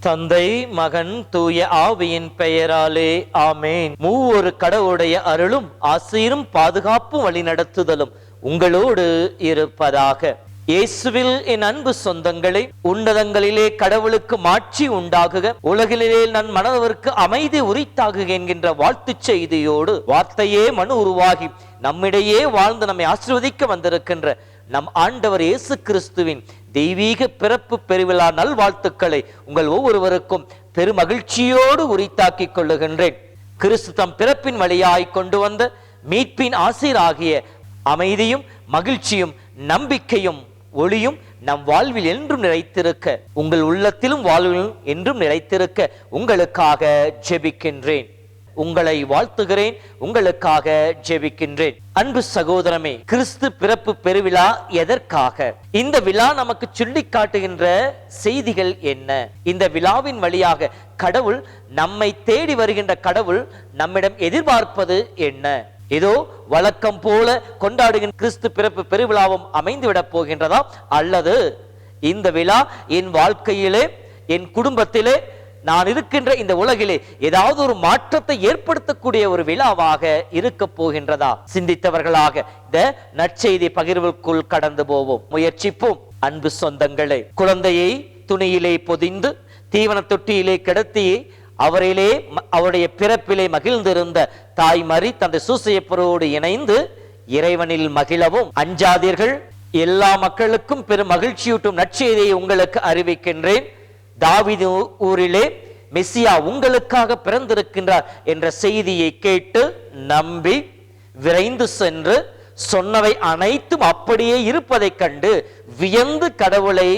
தந்தை, மகன், தூய ஆவியின் பெயராலே ஆமேன். மூவொரு கடவுளுடைய அருளும் ஆசீரும் பாதுகாப்பும் வழிநடத்துதலும் உங்களோடு இருப்பதாக. இயேசுவில் என் அன்பு சொந்தங்களே, உன்னதங்களிலே கடவுளுக்கு மாட்சி உண்டாகுக, உலகிலே நன் மனதவருக்கு அமைதி உரித்தாகுக என்கின்ற வாழ்த்து செய்தியோடு வார்த்தையே மனு உருவாகி நம்மிடையே வாழ்ந்து நம்மை ஆசீர்வதிக்க வந்திருக்கின்ற நம் ஆண்டவர் இயேசு கிறிஸ்துவின் தெய்வீக பிறப்பு பெருவிழா நல்வாழ்த்துக்களை உங்கள் ஒவ்வொருவருக்கும் பெருமகிழ்ச்சியோடு உரித்தாக்கிக் கொள்ளுகின்றேன். கிறிஸ்து தம் பிறப்பின் வழியாய் கொண்டு வந்த மீட்பின் ஆசீராகிய அமைதியும் மகிழ்ச்சியும் நம்பிக்கையும் ஒளியும் நம் வாழ்வில் என்றும் நிலைத்திருக்க, உங்கள் உள்ளத்திலும் வாழ்விலும் என்றும் நிலைத்திருக்க உங்களுக்காக ஜெபிக்கின்றேன். உங்களை வாழ்த்துகிறேன், உங்களுக்காக ஜெபிக்கின்றேன். அன்பு சகோதரமே, கிறிஸ்து பிறப்பு பெருவிழா எதற்காக? இந்த விழா நமக்கு சொல்லி காட்டுகின்ற செய்திகள் என்ன? இந்த விழாவின் வழியாக கடவுள் நம்மை தேடி வருகின்ற கடவுள் நம்மிடம் எதிர்பார்ப்பது என்ன? ஏதோ வழக்கம் போல கொண்டாடுகின்ற கிறிஸ்து பிறப்பு பெருவிழாவும் அமைந்துவிடப் போகின்றதா, அல்லது இந்த விழா என் வாழ்க்கையிலே, என் குடும்பத்திலே, நான் இருக்கின்ற இந்த உலகிலே ஏதாவது ஒரு மாற்றத்தை ஏற்படுத்தக்கூடிய ஒரு விழாவாக இருக்க போகின்றதா? சிந்தித்தவர்களாக இந்த நற்செய்தி பகிர்வுக்குள் கடந்து போவோம், முயற்சிப்போம். அன்பு சொந்தங்களே, குழந்தையை துணியிலே பொதிந்து தீவன தொட்டியிலே கிடத்தி அவருடைய பிறப்பிலே மகிழ்ந்திருந்த தாய் மரி தந்தை சூசையப்பரோடு இணைந்து இறைவனில் மகிழவும். அஞ்சாதீர்கள், எல்லா மக்களுக்கும் பெரும் மகிழ்ச்சியூட்டும் நற்செய்தியை உங்களுக்கு அறிவிக்கின்றேன். தாவீது ஊரிலே மெசியா உங்களுக்காக பிறந்திருக்கின்றார் என்ற செய்தியை கேட்டு நம்பி விரைந்து சென்று சொன்னவை அனைத்தும் அப்படியே இருப்பதை கண்டு வியந்து கடவுளை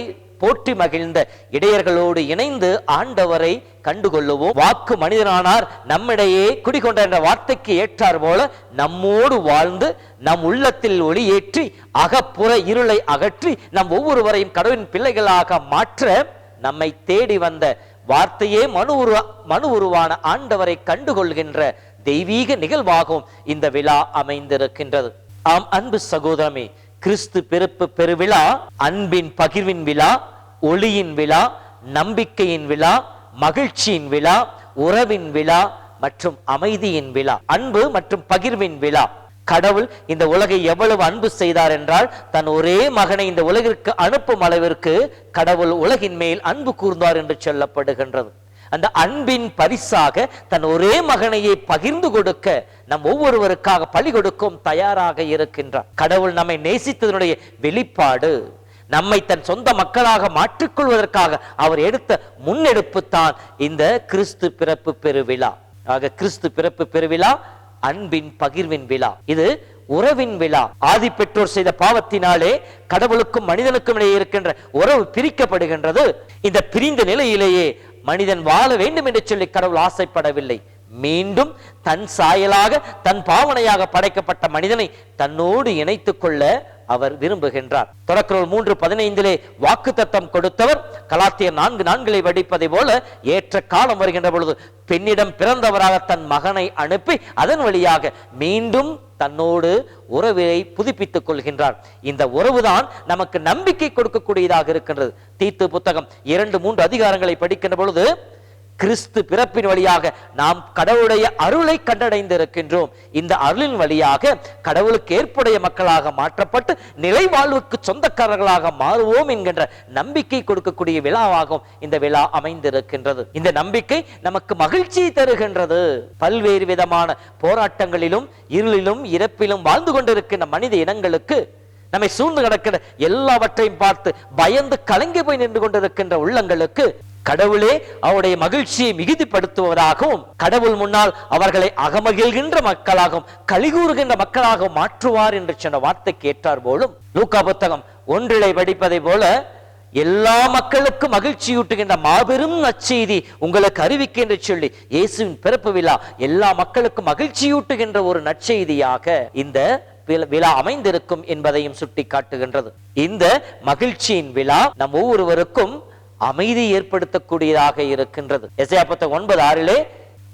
போற்றி மகிழ்ந்த இடையர்களோடு இணைந்து ஆண்டவரை கண்டுகொள்ளுவோம். வாக்கு மனிதனானார், நம்மிடையே குடிகொண்ட என்ற வார்த்தைக்கு ஏற்றார் போல நம்மோடு வாழ்ந்து நம் உள்ளத்தில் ஒளி ஏற்றி அகப்புற இருளை அகற்றி நம் ஒவ்வொருவரையும் கடவுளின் பிள்ளைகளாக மாற்ற நம்மை தேடி வந்த வார்த்தையே மனு உருவான ஆண்டவரை கண்டுகொள்கின்ற தெய்வீக நிகழ்வாகவும் இந்த விழா அமைந்திருக்கின்றது. ஆம் அன்பு சகோதரமே, கிறிஸ்து பிறப்பு பெருவிழா அன்பின் பகிர்வின் விழா, ஒளியின் விழா, நம்பிக்கையின் விழா, மகிழ்ச்சியின் விழா, உறவின் விழா மற்றும் அமைதியின் விழா, அன்பு மற்றும் பகிர்வின் விழா. கடவுள் இந்த உலகை எவ்வளவு அன்பு செய்தார் என்றால், தன் ஒரே மகனை இந்த உலகிற்கு அனுப்பும் அளவிற்கு கடவுள் உலகின் மேல் அன்பு கூர்ந்தார் என்று சொல்லப்படுகின்றது. அந்த அன்பின் பரிசாக தன் ஒரே மகனையே பகிர்ந்து கொடுக்க நம் ஒவ்வொருவருக்காக பலி கொடுக்கும் தயாராக இருக்கின்றார். கடவுள் நம்மை நேசித்ததனுடைய வெளிப்பாடு, நம்மை தன் சொந்த மக்களாக மாற்றிக்கொள்வதற்காக அவர் எடுத்த முன்னெடுப்பு தான் இந்த கிறிஸ்து பிறப்பு பெருவிழா. ஆக கிறிஸ்து பிறப்பு பெருவிழா அன்பின் பகிர்வின் விழா, இது உறவின் விழா. ஆதி பெற்றோர் செய்த பாவத்தினாலே கடவுளுக்கும் மனிதனுக்கும் இடையே இருக்கின்ற உறவு பிரிக்கப்படுகின்றது. இந்த பிரிந்த நிலையிலேயே மனிதன் வாழ வேண்டும் என்று சொல்லி கடவுள் ஆசைப்படவில்லை. மீண்டும் தன் சாயலாக தன் பாவனையாக படைக்கப்பட்ட மனிதனை தன்னோடு இணைத்துக் கொள்ள அவர் விரும்புகின்றார். தொடக்க 3:15 வாக்குத்தத்தம் கொடுத்தவர் கலாத்தியர் 4:4 வடிப்பதை போல ஏற்ற காலம் வருகின்ற பொழுது பெண்ணிடம் பிறந்தவராக தன் மகனை அனுப்பி அதன் வழியாக மீண்டும் தன்னோடு உறவை புதுப்பித்துக் கொள்கின்றார். இந்த உறவுதான் நமக்கு நம்பிக்கை கொடுக்கக்கூடியதாக இருக்கின்றது. தீத்து புத்தகம் 2-3 அதிகாரங்களை படிக்கின்ற பொழுது கிறிஸ்து பிறப்பின் வழியாக நாம் கடவுளுடைய அருளை கண்டடைந்திருக்கின்றோம். இந்த அருளின் வழியாக கடவுளுக்கு ஏற்புடைய மக்களாக மாற்றப்பட்டு நிலை வாழ்வுக்கு சொந்தக்காரர்களாக மாறுவோம் என்கின்ற நம்பிக்கை கொடுக்கக்கூடிய விழாவாகவும் இந்த விழா அமைந்திருக்கின்றது. இந்த நம்பிக்கை நமக்கு மகிழ்ச்சியை தருகின்றது. பல்வேறு விதமான போராட்டங்களிலும் இருளிலும் இறப்பிலும் வாழ்ந்து கொண்டிருக்கின்ற மனித இனங்களுக்கு, நம்மை சூழ்ந்து கிடக்கிற எல்லாவற்றையும் பார்த்து பயந்து கலங்கி போய் நின்று கொண்டிருக்கின்ற உள்ளங்களுக்கு கடவுளே அவருடைய மகிழ்ச்சியை மிகுதிப்படுத்துவதாகவும் கடவுள் முன்னால் அவர்களை அகமகிழ்கின்ற மக்களாகவும் கலிகூறுகின்ற மக்களாகவும் மாற்றுவார் என்று சொன்ன வார்த்தைக்கு ஏற்றார் போலும் லூக்கா புத்தகம் 1 படிப்பதை போல எல்லா மக்களுக்கும் மகிழ்ச்சியூட்டுகின்ற மாபெரும் நற்செய்தி உங்களுக்கு அறிவிக்க என்று சொல்லி இயேசுவின் பிறப்பு விழா எல்லா மக்களுக்கும் மகிழ்ச்சியூட்டுகின்ற ஒரு நற்செய்தியாக இந்த விழா அமைந்திருக்கும் என்பதையும் சுட்டி காட்டுகின்றது. இந்த மகிழ்ச்சியின் விழா நம் ஒவ்வொருவருக்கும் அமைதி ஏற்படுத்தக்கூடியதாக இருக்கின்றது. எசாயா 9:6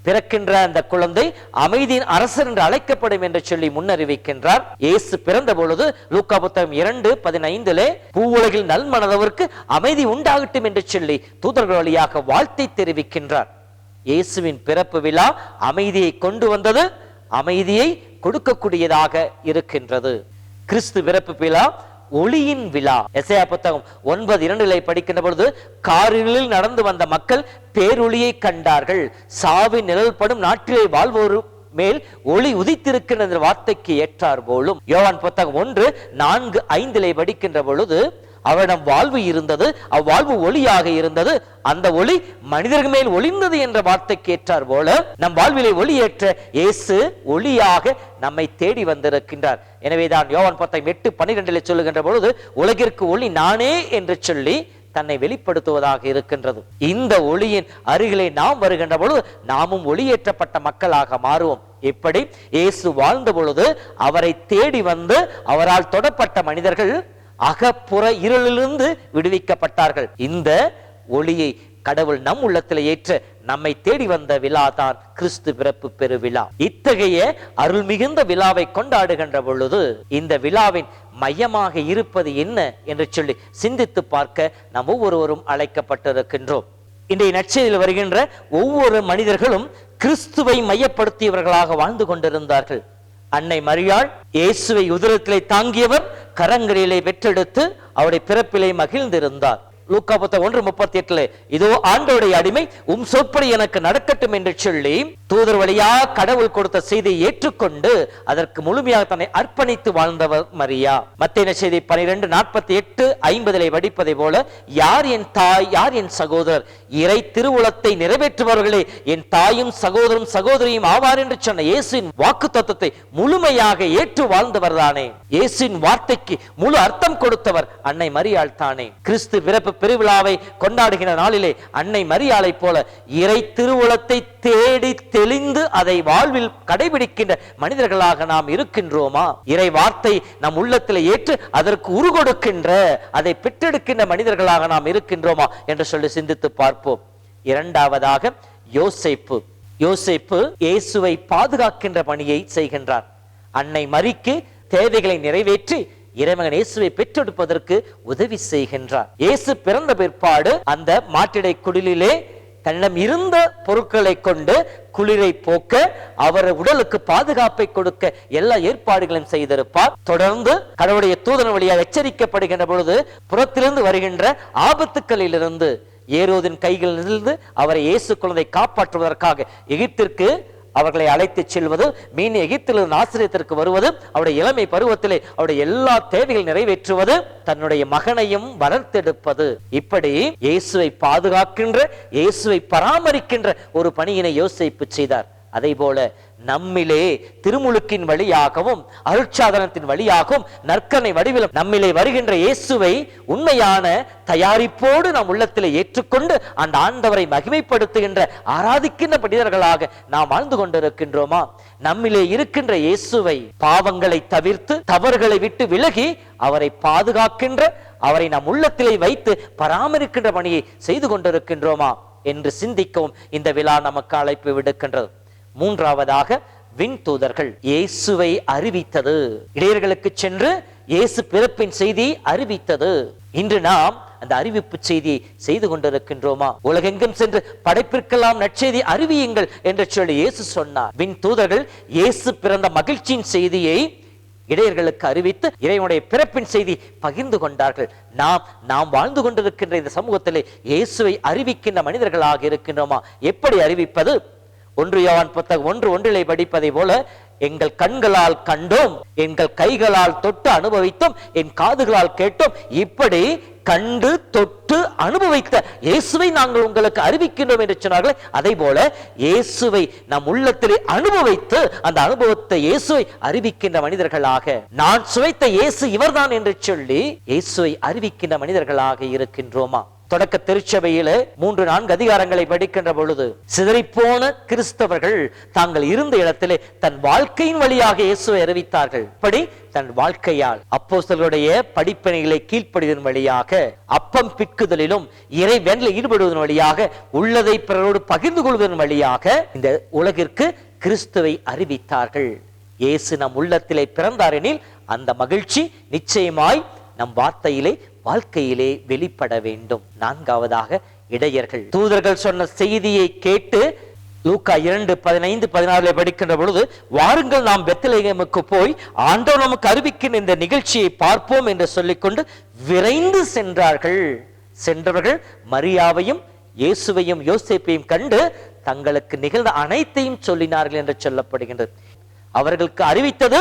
பிறக்கின்ற அந்த குழந்தை அமைதியின் அரசர் என்று அழைக்கப்படும் என்று சொல்லி முன்னறிவிக்கின்றார். இயேசு பிறந்த பொழுது லூக்கா புத்தகம் 2:15 பூவுலகில் நல்மனதவருக்கு அமைதி உண்டாகட்டும் என்று சொல்லி தூதர்கள் வழியாக வாழ்த்தை தெரிவிக்கின்றார். இயேசுவின் பிறப்பு விழா அமைதியை கொண்டு வந்தது, அமைதியை கொடுக்கக்கூடியதாக இருக்கின்றது. கிறிஸ்து பிறப்பு விழா ஒளியின் விழா. எசையா புத்தகம் 9:2 படிக்கின்ற பொழுது காரில் நடந்து வந்த மக்கள் பேரொளியை கண்டார்கள், சாவின் நிழல் படும் நாட்டிலே வாழ்வோர் மேல் ஒளி உதித்திருக்கின்ற வார்த்தைக்கு ஏற்றார் போலும். யோவான் புத்தகம் 1:4-5 படிக்கின்ற பொழுது அவரிடம் வாழ்வு இருந்தது, அவ்வாழ்வு ஒளியாக இருந்தது, அந்த ஒளி மனிதர்கள் மேல் ஒளிர்ந்தது என்ற வார்த்தைக்கு ஏற்றார் போல நம் வாழ்விலை ஒளியேற்ற இயேசு ஒளியாக நம்மை தேடி வந்திருக்கின்றார். எனவேதான் யோவான் புத்தகம் 8:12 சொல்லுகின்ற பொழுது உலகிற்கு ஒளி நானே என்று சொல்லி தன்னை வெளிப்படுத்துவதாக இருக்கின்றது. இந்த ஒளியின் அருகிலே நாம் வருகின்ற பொழுது நாமும் ஒளியேற்றப்பட்ட மக்களாக மாறுவோம். இப்படி இயேசு வாழ்ந்த பொழுது அவரை தேடி வந்து அவரால் தொடப்பட்ட மனிதர்கள் அகப்புற இருளிலிருந்து விடுவிக்கப்பட்டார்கள். இந்த ஒளியை கடவுள் நம் உள்ளத்தில் ஏற்ற நம்மை தேடி வந்த விழா தான் கிறிஸ்து பிறப்பு பெருவிழா. இத்தகைய அருள் மிகுந்த விழாவை கொண்டாடுகின்ற பொழுது இந்த விழாவின் மையமாக இருப்பது என்ன என்று சொல்லி சிந்தித்து பார்க்க நாம் ஒவ்வொருவரும் அழைக்கப்பட்டிருக்கின்றோம். இன்றைய நற்செய்தியில் வருகின்ற ஒவ்வொரு மனிதர்களும் கிறிஸ்துவை மையப்படுத்தியவர்களாக வாழ்ந்து கொண்டிருந்தார்கள். அன்னை மரியாள் இயேசுவை உதரத்திலே தாங்கியவர், கரங்களிலே பெற்றெடுத்து அவருடைய பிறப்பிலே மகிழ்ந்திருந்தார். லூக்கா புத்தகம் 1:38 இதோ ஆண்டவருடைய அடிமை, உம் சொற்படி எனக்கு நடக்கட்டும் என்று சொல்லி தூதர் வழியாக கடவுள் கொடுத்த செய்தியை ஏற்றுக்கொண்டு அதற்கு முழுமையாக தன்னை அர்ப்பணித்து வாழ்ந்தவர் மரியா. மத்தேயு நற்செய்தி 12:48-50 படிப்பதை போல, யார் என் தாய், யார் என் சகோதரர், இறை திருவுளத்தை நிறைவேற்றுபவர்களே என் தாயும் சகோதரும் சகோதரியும் ஆவார் என்று சொன்ன இயேசுவின் வாக்கு தத்துவத்தை முழுமையாக ஏற்று வாழ்ந்தவர் தானே. இயேசுவின் வார்த்தைக்கு முழு அர்த்தம் கொடுத்தவர் அன்னை மரியாள் தானே. கிறிஸ்து பிறப்பு பெருவிழாவை கொண்டாடுகிற நாளிலே அன்னை மரியாளை போல இறை திருவுளத்தை தேடி தெளிந்து அதை வாழ்வில் கடைபிடிக்கின்ற மனிதர்களாக நாம் இருக்கின்றோமா? இறை வார்த்தை நம் உள்ளத்தில் ஏற்று அதற்கு உருகொடுக்கின்ற, அதை பெற்றெடுக்கின்ற மனிதர்களாக நாம் இருக்கின்றோமா என்று சொல்லி சிந்தித்து பார்ப்போம். இரண்டாவதாக யோசேப்பு. யோசேப்பு இயேசுவை பாதுகாக்கின்ற பணியை செய்கின்றார். அன்னை மரிக்கு தேவைகளை நிறைவேற்றி இறைமகன் இயேசுவை பெற்றெடுப்பதற்கு உதவி செய்கின்றார். இயேசு பிறந்த பிற்பாடு அந்த மாட்டிடை குடிலிலே தன்னிடம் இருந்த பொருட்களை கொண்டு குளிரை போக்க, அவர் உடலுக்கு பாதுகாப்பை கொடுக்க எல்லா ஏற்பாடுகளையும் செய்திருப்பார். தொடர்ந்து கடவுளுடைய தூதன் வழியாக எச்சரிக்கப்படுகின்ற பொழுது புறத்திலிருந்து வருகின்ற ஆபத்துக்களிலிருந்து ஏரோதின் கைகளிலிருந்து அவரை இயேசு குழந்தை காப்பாற்றுவதற்காக எகிப்திற்கு அவர்களை அழைத்து செல்வது, மீன் எகிப்திலிருந்து நாசரேத்திற்கு வருவது, அவருடைய இளமை பருவத்திலே அவருடைய எல்லா தேவைகள் நிறைவேற்றுவது, தன்னுடைய மகனையும் வளர்த்தெடுப்பது, இப்படி இயேசுவை பாதுகாக்கின்ற, இயேசுவை பராமரிக்கின்ற ஒரு பணியினை யோசேப்பு செய்தார். அதே போல நம்மிலே திருமுழுக்கின் வழியாகவும் அருட்சாதனத்தின் வழியாகவும் நற்கனை வடிவிலும் நம்மிலே வருகின்ற இயேசுவை உண்மையான தயாரிப்போடு நாம் உள்ளத்திலே ஏற்றுக்கொண்டு அந்த ஆண்டவரை மகிமைப்படுத்துகின்ற ஆராதிக்கின்ற மனிதர்களாக நாம் வாழ்ந்து கொண்டிருக்கின்றோமா? நம்மிலே இருக்கின்ற இயேசுவை பாவங்களை தவிர்த்து தவறுகளை விட்டு விலகி அவரை பாதுகாக்கின்ற, அவரை நம் உள்ளத்திலே வைத்து பராமரிக்கின்ற பணியை செய்து கொண்டிருக்கின்றோமா என்று சிந்திக்கவும் இந்த விழா நமக்கு அழைப்பு விடுக்கின்றது. மூன்றாவதாக விண்தூதர்கள் இயேசுவை அறிவித்தது. இடையர்களுக்கு சென்று இயேசு பிறப்பின் செய்தியை அறிவித்தது. இன்று நாம் அந்த அறிவிப்பு செய்தியை செய்து கொண்டிருக்கின்றோமா? உலகெங்கும் சென்று படைப்பிற்கெல்லாம் நற்செய்தி அறிவியுங்கள் என்று சொல்லி இயேசு சொன்னார். விண்தூதர்கள் இயேசு பிறந்த மகிழ்ச்சியின் செய்தியை இடையர்களுக்கு அறிவித்து இறைவனுடைய பிறப்பின் செய்தி பகிர்ந்து கொண்டார்கள். நாம் வாழ்ந்து கொண்டிருக்கின்ற இந்த சமூகத்திலே இயேசுவை அறிவிக்கின்ற மனிதர்களாக இருக்கின்றோமா? எப்படி அறிவிப்பது? 1 யோவான் புத்தகம் 1:1 படிப்பதை போல, எங்கள் கண்களால் கண்டோம், எங்கள் கைகளால் தொட்டு அனுபவித்தோம், என் காதுகளால் கேட்டோம், இப்படி கண்டு தொட்டு அனுபவித்த இயேசுவை நாங்கள் உங்களுக்கு அறிவிக்கின்றோம் என்று சொன்னார்களே, அதே போல இயேசுவை நம் உள்ளத்திலே அனுபவித்து அந்த அனுபவத்தை இயேசுவை அறிவிக்கின்ற மனிதர்களாக, நான் சுவைத்த இயேசு இவர்தான் என்று சொல்லி இயேசுவை அறிவிக்கின்ற மனிதர்களாக இருக்கின்றோமா? தொடக்க திருச்சபையில 3-4 அதிகாரங்களை படிக்கின்ற பொழுது சிதறிப்போன கிறிஸ்தவர்கள் தாங்கள் இருந்த இடத்திலே தன் வாழ்க்கையின் வழியாக இயேசுவை அறிவித்தார்கள். இப்படி தன் வாழ்க்கையால் அப்போஸ்தலருடைய படிப்பினைகளை கீழ்ப்படிவதன் வழியாக, அப்பம் பிக்குதலிலும் இறை வேண்டில் ஈடுபடுவதன் வழியாக, உள்ளதை பிறரோடு பகிர்ந்து கொள்வதன் வழியாக இந்த உலகிற்கு கிறிஸ்துவை அறிவித்தார்கள். இயேசு நம் உள்ளத்திலே பிறந்தார் எனில் அந்த மகிழ்ச்சி நிச்சயமாய் நம் வார்த்தையிலே வாழ்க்கையிலே வெளிப்பட வேண்டும். 4வதாக இடையர்கள். தூதர்கள் சொன்ன செய்தியை கேட்டு லூக்கா 2:15-16 படிக்கின்ற பொழுது, வாருங்கள் நாம் பெத்லகேமுக்கு போய் ஆண்டவர் நமக்கு அறிவிக்கின்ற இந்த நிகழ்ச்சியை பார்ப்போம் என்று சொல்லிக்கொண்டு விரைந்து சென்றார்கள். சென்றவர்கள் மரியாவையும் இயேசுவையும் யோசேப்பையும் கண்டு தங்களுக்கு நிகழ்ந்த அனைத்தையும் சொல்லினார்கள் என்று சொல்லப்படுகின்றது. அவர்களுக்கு அறிவித்தது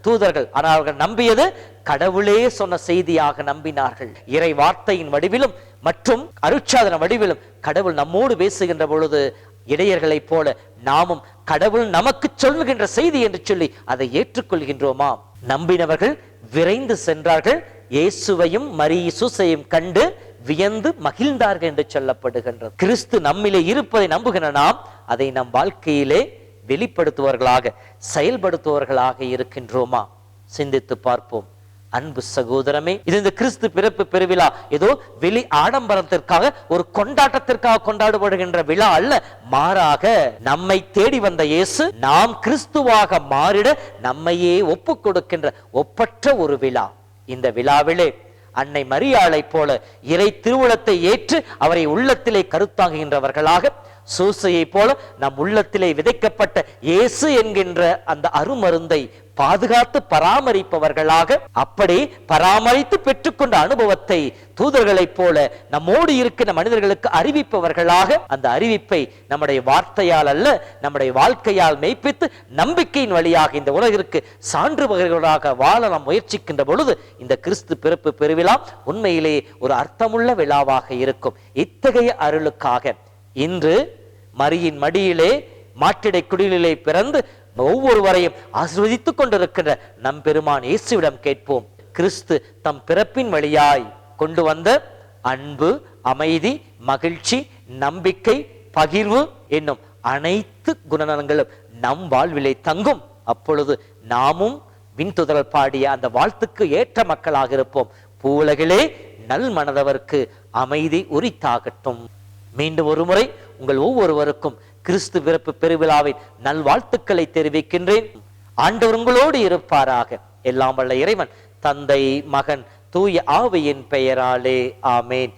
தூதர்கள், ஆனால் அவர்கள் நம்பியது கடவுளே சொன்ன செய்தியாக நம்பினார்கள். இறை வார்த்தையின் வடிவிலும் மற்றும் அருட்சாதன வடிவிலும் கடவுள் நம்மோடு பேசுகின்ற பொழுது இடையர்களைப் போல நாமும் கடவுள் நமக்கு சொல்லுகின்ற செய்தி என்று சொல்லி அதை ஏற்றுக்கொள்கின்றோமா? நம்பினவர்கள் விரைந்து சென்றார்கள், இயேசுவையும் மரிசூசையும் கண்டு வியந்து மகிழ்ந்தார்கள் என்று சொல்லப்படுகின்றது. கிறிஸ்து நம்மிலே இருப்பதை நம்புகிற நாம் அதை நம் வாழ்க்கையிலே வெளிப்படுத்துவர்களாக, செயல்படுத்துவர்களாக இருக்கின்றோமா? சிந்தித்து பார்ப்போம். அன்பு சகோதரமே, இது இந்த கிறிஸ்து பிறப்பு பெருவிழா ஏதோ வெளி ஆடம்பரத்திற்காக, ஒரு கொண்டாட்டத்திற்காக கொண்டாடப்படுகின்ற விழா அல்ல. மாறாக நம்மை தேடி வந்த இயேசு நாம் கிறிஸ்துவாக மாறிட நம்மையே ஒப்பு கொடுக்கின்ற ஒப்பற்ற ஒரு விழா. இந்த விழாவிலே அன்னை மரியாளை போல இறை திருவுளத்தை ஏற்று அவரை உள்ளத்திலே கருத்தாங்குகின்றவர்களாக, சூசையை போல நம் உள்ளத்திலே விதைக்கப்பட்ட இயேசு என்கின்ற அந்த அருமருந்தை பாதுகாத்து பராமரிப்பவர்களாக, அப்படி பராமரித்து பெற்றுக்கொண்ட அனுபவத்தை தூதர்களைப் போல நம்மோடு இருக்கின்ற மனிதர்களுக்கு அறிவிப்பவர்களாக, அந்த அறிவிப்பை நம்முடைய வார்த்தையால் அல்ல நம்முடைய வாழ்க்கையால் மெய்ப்பித்து நம்பிக்கையின் வழியாக இந்த உலகிற்கு சான்றுபவர்களாக வாழ நாம் முயற்சிக்கின்ற பொழுது இந்த கிறிஸ்து பிறப்பு பெருவிழா உண்மையிலே ஒரு அர்த்தமுள்ள விழாவாக இருக்கும். இத்தகைய அருளுக்காக இன்று மரியின் மடியிலே மாட்டிடை குடிலிலே பிறந்து ஒவ்வொருவரையும் ஆசீர்வதித்துக் கொண்டிருக்கின்ற நம் பெருமான் இயேசுவிடம் கேட்போம். கிறிஸ்து தம் பிறப்பின் வழியாய் கொண்டு வந்த அன்பு, அமைதி, மகிழ்ச்சி, நம்பிக்கை, பகிர்வு என்னும் அனைத்து குணநலங்களும் நம் வாழ்விலே தங்கும். அப்பொழுது நாமும் விண்துதல் பாடிய அந்த வாழ்த்துக்கு ஏற்ற மக்களாக இருப்போம். பூவுலகிலே நல் மனதவர்க்கு அமைதி உரித்தாகட்டும். மீண்டும் ஒரு முறை உங்கள் ஒவ்வொருவருக்கும் கிறிஸ்து பிறப்பு பெருவிழாவின் நல்வாழ்த்துக்களை தெரிவிக்கின்றேன். ஆண்டவர் உங்களோடு இருப்பாராக. எல்லாம் வல்ல இறைவன், தந்தை, மகன், தூய ஆவியின் பெயராலே ஆமேன்.